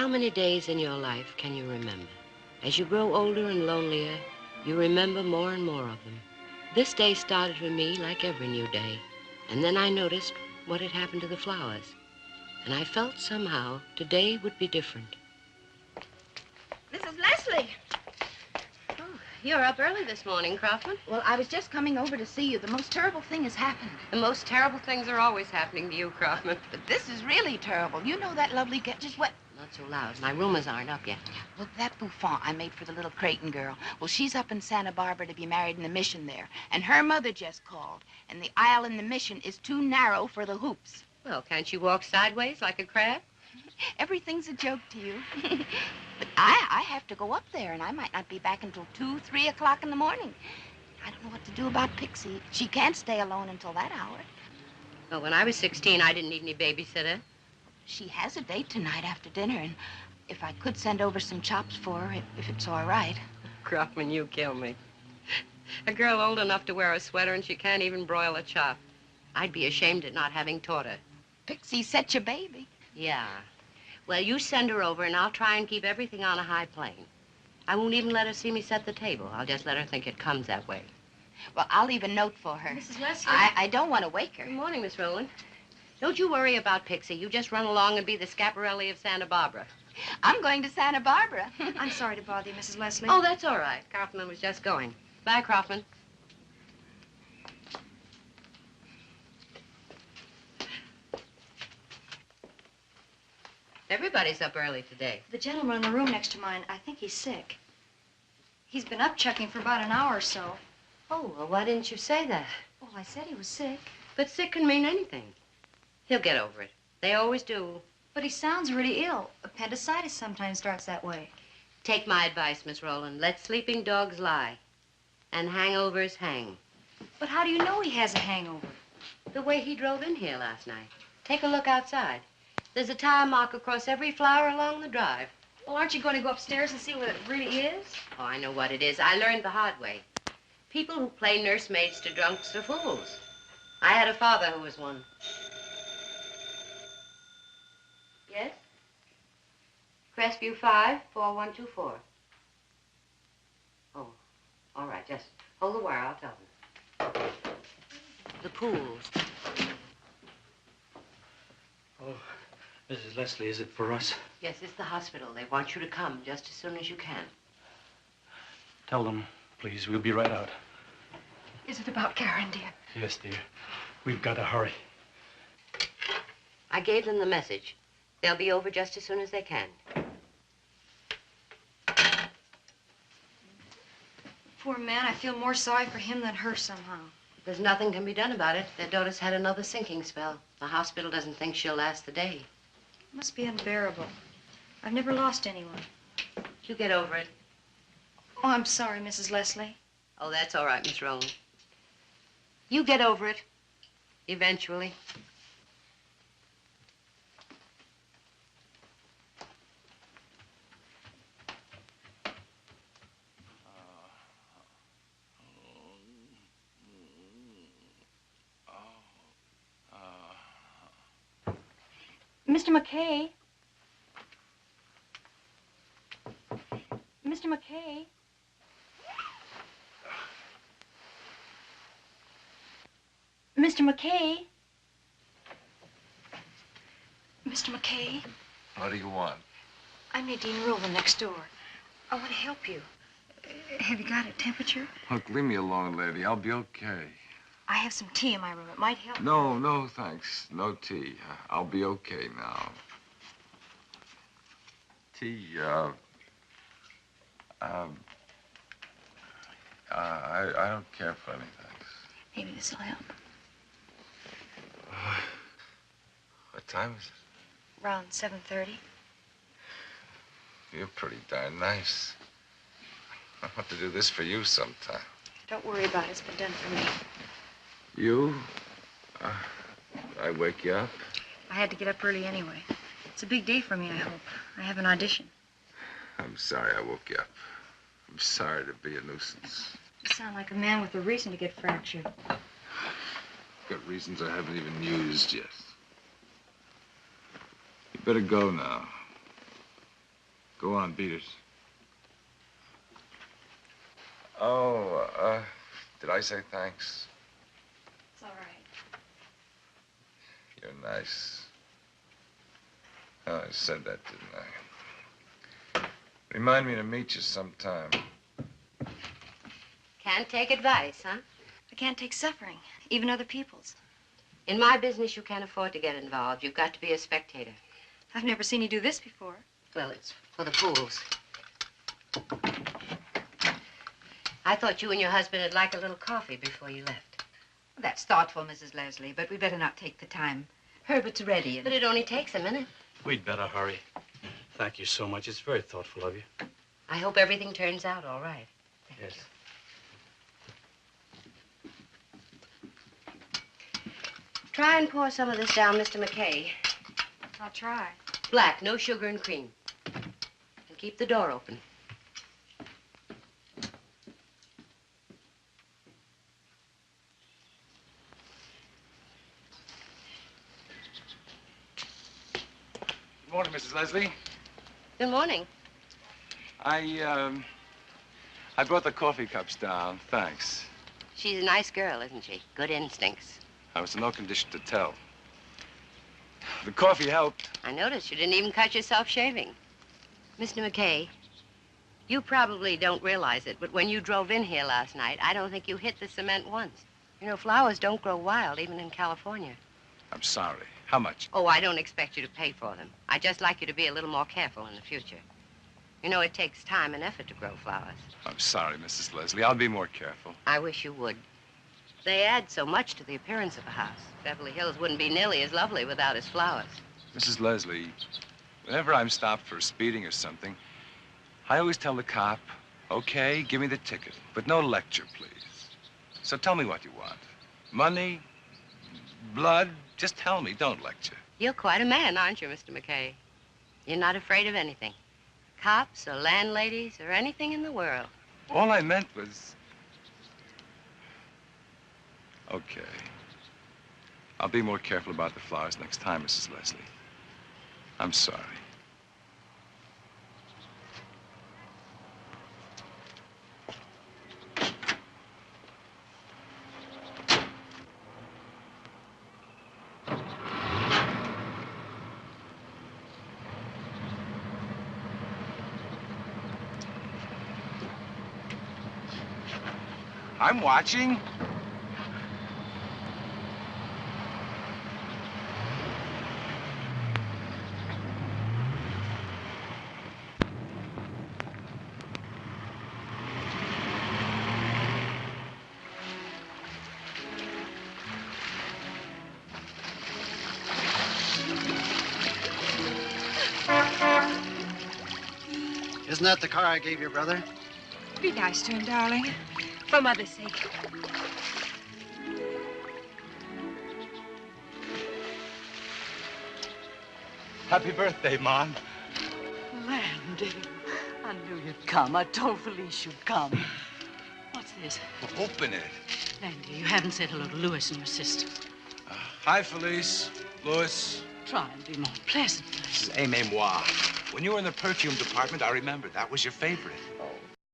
How many days in your life can you remember? As you grow older and lonelier, you remember more and more of them. This day started for me like every new day. And then I noticed what had happened to the flowers. And I felt somehow today would be different. Mrs. Leslie! Oh, you're up early this morning, Kaufman. Well, I was just coming over to see you. The most terrible thing has happened. The most terrible things are always happening to you, Kaufman. But this is really terrible. You know that lovely just what? Not so loud. My roomers aren't up yet. Look, that bouffant I made for the little Creighton girl. Well, she's up in Santa Barbara to be married in the mission there. And her mother just called. And the aisle in the mission is too narrow for the hoops. Well, can't she walk sideways like a crab? Everything's a joke to you. But I have to go up there, and I might not be back until 2, 3 o'clock in the morning. I don't know what to do about Pixie. She can't stay alone until that hour. Well, when I was 16, I didn't need any babysitter. She has a date tonight after dinner, and if I could send over some chops for her, if it's all right. Kaufman, you kill me. A girl old enough to wear a sweater, and she can't even broil a chop. I'd be ashamed at not having taught her. Pixie's such a baby. Yeah. Well, you send her over, and I'll try and keep everything on a high plane. I won't even let her see me set the table. I'll just let her think it comes that way. Well, I'll leave a note for her. Mrs. Leslie. I don't want to wake her. Good morning, Miss Rowland. Don't you worry about Pixie. You just run along and be the Schiaparelli of Santa Barbara. I'm going to Santa Barbara. I'm sorry to bother you, Mrs. Leslie. Oh, that's all right. Kaufman was just going. Bye, Kaufman. Everybody's up early today. The gentleman in the room next to mine, I think he's sick. He's been up checking for about an hour or so. Oh, well, why didn't you say that? Oh, I said he was sick. But sick can mean anything. He'll get over it. They always do. But he sounds really ill. Appendicitis sometimes starts that way. Take my advice, Miss Rowland. Let sleeping dogs lie. And hangovers hang. But how do you know he has a hangover? The way he drove in here last night. Take a look outside. There's a tire mark across every flower along the drive. Well, aren't you going to go upstairs and see what it really is? Oh, I know what it is. I learned the hard way. People who play nursemaids to drunks are fools. I had a father who was one. Yes? Crestview 5, 4124. Oh, all right, just hold the wire, I'll tell them. The pools. Oh, Mrs. Leslie, is it for us? Yes, it's the hospital. They want you to come just as soon as you can. Tell them, please. We'll be right out. Is it about Karen, dear? Yes, dear. We've got to hurry. I gave them the message. They'll be over just as soon as they can. Poor man, I feel more sorry for him than her somehow. There's nothing can be done about it. Their daughter's had another sinking spell. The hospital doesn't think she'll last the day. It must be unbearable. I've never lost anyone. You get over it. Oh, I'm sorry, Mrs. Leslie. Oh, that's all right, Miss Rowland. You get over it. Eventually. Mr. McKay? Mr. McKay? Mr. McKay? Mr. McKay? What do you want? I'm Nadine Rowland next door. I want to help you. Have you got a temperature? Look, leave me alone, lady. I'll be okay. I have some tea in my room. It might help. No, thanks. No tea. I'll be okay now. Tea, I don't care for any, thanks. Maybe this will help. What time is it? Around 7:30. You're pretty darn nice. I want to do this for you sometime. Don't worry about it. It's been done for me. You? I wake you up? I had to get up early anyway. It's a big day for me, I hope. I have an audition. I'm sorry I woke you up. I'm sorry to be a nuisance. You sound like a man with a reason to get fractured. Got reasons I haven't even used yet. You better go now. Go on, beat it. Oh, did I say thanks? It's all right. You're nice. Oh, I said that, didn't I? Remind me to meet you sometime. Can't take advice, huh? I can't take suffering, even other people's. In my business, you can't afford to get involved. You've got to be a spectator. I've never seen you do this before. Well, it's for the fools. I thought you and your husband would like a little coffee before you left. That's thoughtful, Mrs. Leslie, but we better not take the time. Herbert's ready. But it only takes a minute. We'd better hurry. Thank you so much. It's very thoughtful of you. I hope everything turns out all right. Yes. Try and pour some of this down Mr. McKay. I'll try. Black, no sugar and cream. And keep the door open. Good morning, Mrs. Leslie. Good morning. I brought the coffee cups down. Thanks. She's a nice girl, isn't she? Good instincts. I was in no condition to tell. The coffee helped. I noticed you didn't even cut yourself shaving. Mr. McKay, you probably don't realize it, but when you drove in here last night, I don't think you hit the cement once. You know, flowers don't grow wild, even in California. I'm sorry. How much? Oh, I don't expect you to pay for them. I'd just like you to be a little more careful in the future. You know, it takes time and effort to grow flowers. I'm sorry, Mrs. Leslie. I'll be more careful. I wish you would. They add so much to the appearance of a house. Beverly Hills wouldn't be nearly as lovely without its flowers. Mrs. Leslie, whenever I'm stopped for speeding or something, I always tell the cop, okay, give me the ticket, but no lecture, please. So tell me what you want. Money, blood, just tell me, don't lecture. You're quite a man, aren't you, Mr. McKay? You're not afraid of anything. Cops or landladies or anything in the world. All I meant was... Okay. I'll be more careful about the flowers next time, Mrs. Leslie. I'm sorry. I'm watching. Isn't that the car I gave your brother? Be nice to him, darling. For Mother's sake. Happy birthday, Mom. Landy, I knew you'd come. I told Felice you'd come. What's this? Well, open it. Landy, you haven't said hello to Louis and your sister. Hi, Felice. Louis. Try and be more pleasant. Aimez-moi. When you were in the perfume department, I remember that was your favorite. Oh,